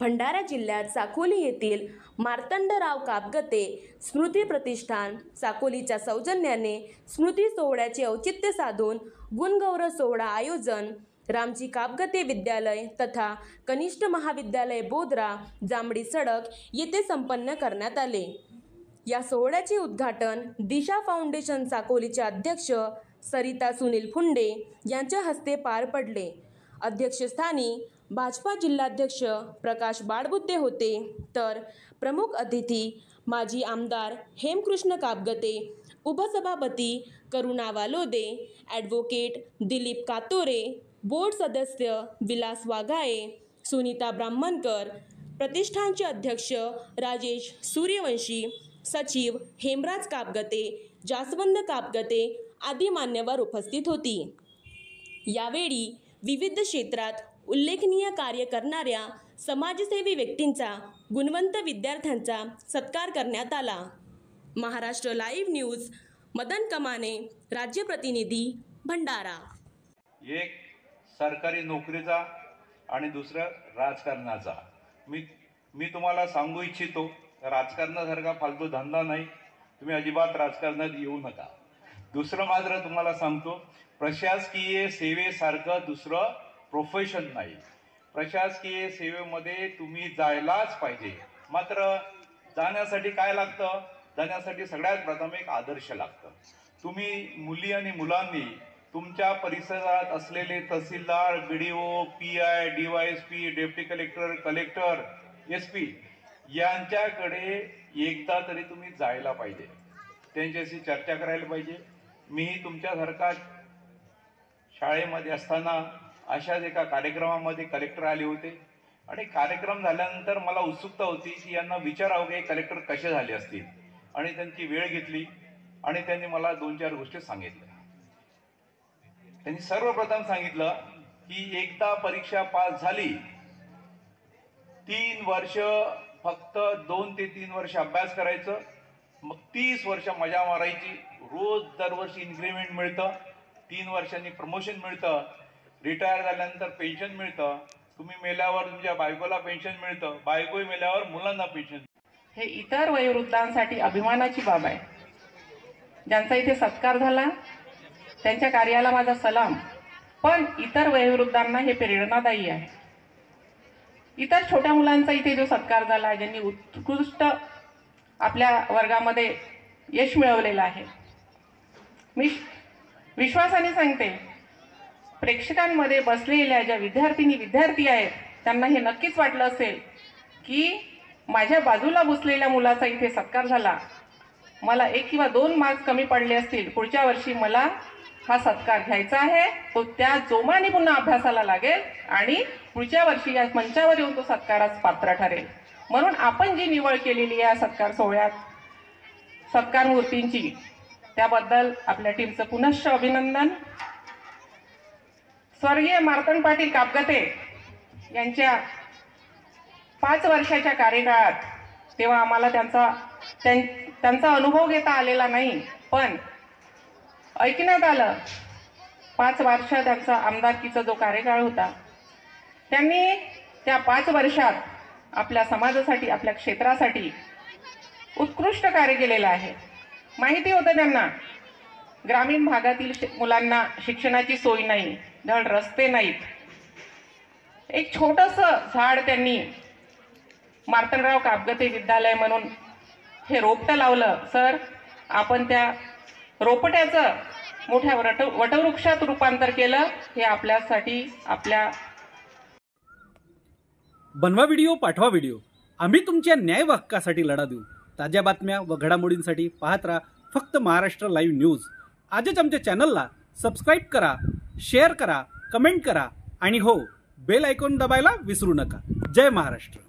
भंडारा जिल्ह्यात साकोली येथील मार्तंडराव कापगते स्मृती प्रतिष्ठान साकोलीच्या सौजन्याने स्मृती सोहळ्याचे औचित्य साधून गुणगौरव सोहळा आयोजन रामजी कापगते विद्यालय तथा कनिष्ठ महाविद्यालय बोदरा जांभळी सडक येथे संपन्न करण्यात आले। या सोहळ्याचे उद्घाटन दिशा फाउंडेशन साकोलीचे अध्यक्ष सरिता सुनील फुंडे यांच्या हस्ते पार पडले। अध्यक्षस्थानी भाजपा जिल्हाध्यक्ष प्रकाश बाळबुद्धे होते, तर प्रमुख अतिथी माजी आमदार हेमकृष्ण कापगते, उपसभापती करुणा वालोदे, ॲडव्होकेट दिलीप कातोरे, बोर्ड सदस्य विलास वाघाळे, सुनीता ब्राह्मणकर, प्रतिष्ठानचे अध्यक्ष राजेश सूर्यवंशी, सचिव हेमराज कापगते, जास्वंद कापगते आदी मान्यवर उपस्थित होती। यावेळी विविध क्षेत्रात उल्लेखनीय कार्य करणाऱ्या समाजसेवी व्यक्तींचा, गुणवंत विद्यार्थ्यांचा सत्कार करण्यात आला। महाराष्ट्र लाईव्ह न्यूज मदन कमाने, राज्य प्रतिनिधी भंडारा। एक सरकारी नोकरीचा आणि दुसरं राजकारणाचा। मी तुम्हाला सांगू इच्छितो, राजकारणासारखा फालतू धंदा नाही, तुम्ही अजिबात राजकारणात येऊ नका। दुसरं मात्र तुम्हाला सांगतो, प्रशासकीय सेवेसारखं दुसरं प्रोफेशन नाही। प्रशासकीय सेवेमध्ये तुम्ही जायलाच पाहिजे। मात्र जाण्यासाठी काय लागतं? जाण्यासाठी सगळ्यात प्रथम एक आदर्श लागतं। तुम्ही मुली आणि मुलांनी तुमच्या परिसरात असलेले तहसीलदार, BDO, PI, DYSP, deputy collector, collector, SP यांच्याकडे एकदा तरी तुम्ही जायला पाहिजे, त्यांच्याशी चर्चा करायला पाहिजे। मीही तुमच्यासारखा शाळेमध्ये असताना अशाच एका कार्यक्रमामध्ये कलेक्टर आले होते आणि कार्यक्रम झाल्यानंतर मला उत्सुकता होती की यांना विचारावं की कलेक्टर कसे झाले असतील, आणि त्यांची वेळ घेतली आणि त्यांनी मला 2-4 गोष्टी सांगितल्या। त्यांनी सर्वप्रथम सांगितलं की एकदा परीक्षा पास झाली, 3 वर्ष फक्त 2 ते 3 वर्ष अभ्यास करायचं, मग 30 वर्ष मजा मारायची। रोज दरवर्षी इन्क्रीमेंट मिळतं, 3 वर्षांनी प्रमोशन मिळतं, रिटायर झाल्यानंतर पेन्शन मिळतं, तुम्ही मेल्यावर तुमच्या बायकोला पेन्शन मिळतं, बायको मेल्यावर मुलांना पेन्शन। हे इतर वयोवृद्धांसाठी अभिमानाची बाब आहे। ज्यांचा इथे सत्कार झाला त्यांच्या कार्याला माझा सलाम, पण इतर वयोवृद्धांना हे प्रेरणादायी आहे। इतर छोट्या मुलांचा इथे जो सत्कार झाला, ज्यांनी उत्कृष्ट आपल्या वर्गामध्ये यश मिळवलेलं आहे, मी विश्वासाने सांगते, प्रेक्षकांमध्ये बसलेल्या ज्या विद्यार्थी आहेत त्यांना हे नक्कीच वाटलं असेल की माझ्या बाजूला बसलेल्या मुलाचा इथे सत्कार झाला, मला 1 किंवा 2 मार्क्स कमी पडले असतील, पुढच्या वर्षी मला हा सत्कार घ्यायचा आहे, तो त्या जोमाने पुन्हा अभ्यासाला लागेल आणि पुढच्या वर्षी या मंचावर येऊन तो सत्कारास पात्र ठरेल। म्हणून आपण जी निवड केलेली आहे सत्कार सोहळ्यात सत्कार मूर्तींची, त्याबद्दल आपल्या टीमचं पुनश्च अभिनंदन। स्वर्गीय मार्तंड पाटील कापगते यांच्या 5 वर्षाच्या कार्यकाळात तेव्हा आम्हाला त्यांचा अनुभव घेता आलेला नाही, पण ऐकण्यात आलं 5 वर्ष त्यांचा आमदारकीचा जो कार्यकाळ होता, त्यांनी त्या 5 वर्षात आपल्या समाजासाठी, आपल्या क्षेत्रासाठी उत्कृष्ट कार्य केलेलं आहे। माहिती होतं त्यांना ग्रामीण भागातील मुलांना शिक्षणाची सोय नाही, धड रस्ते नाहीत। एक छोटंसं झाड त्यांनी मार्तंडराव कापगते विद्यालय म्हणून हे रोपटं लावलं। सर, आपण त्या रोपट्याचं मोठ्या वटवृक्षात रूपांतर केलं, हे आपल्यासाठी आपल्या बनवा व्हिडिओ, पाठवा व्हिडिओ, आम्ही तुमच्या न्याय हक्कासाठी लढा देऊ। ताज्या बातम्या व घडामोडींसाठी पाहत राहा फक्त महाराष्ट्र लाईव्ह न्यूज। आजच आमच्या चॅनलला सबस्क्राईब करा, शेअर करा, कमेंट करा आणि हो, बेल आयकॉन दबायला विसरू नका। जय महाराष्ट्र।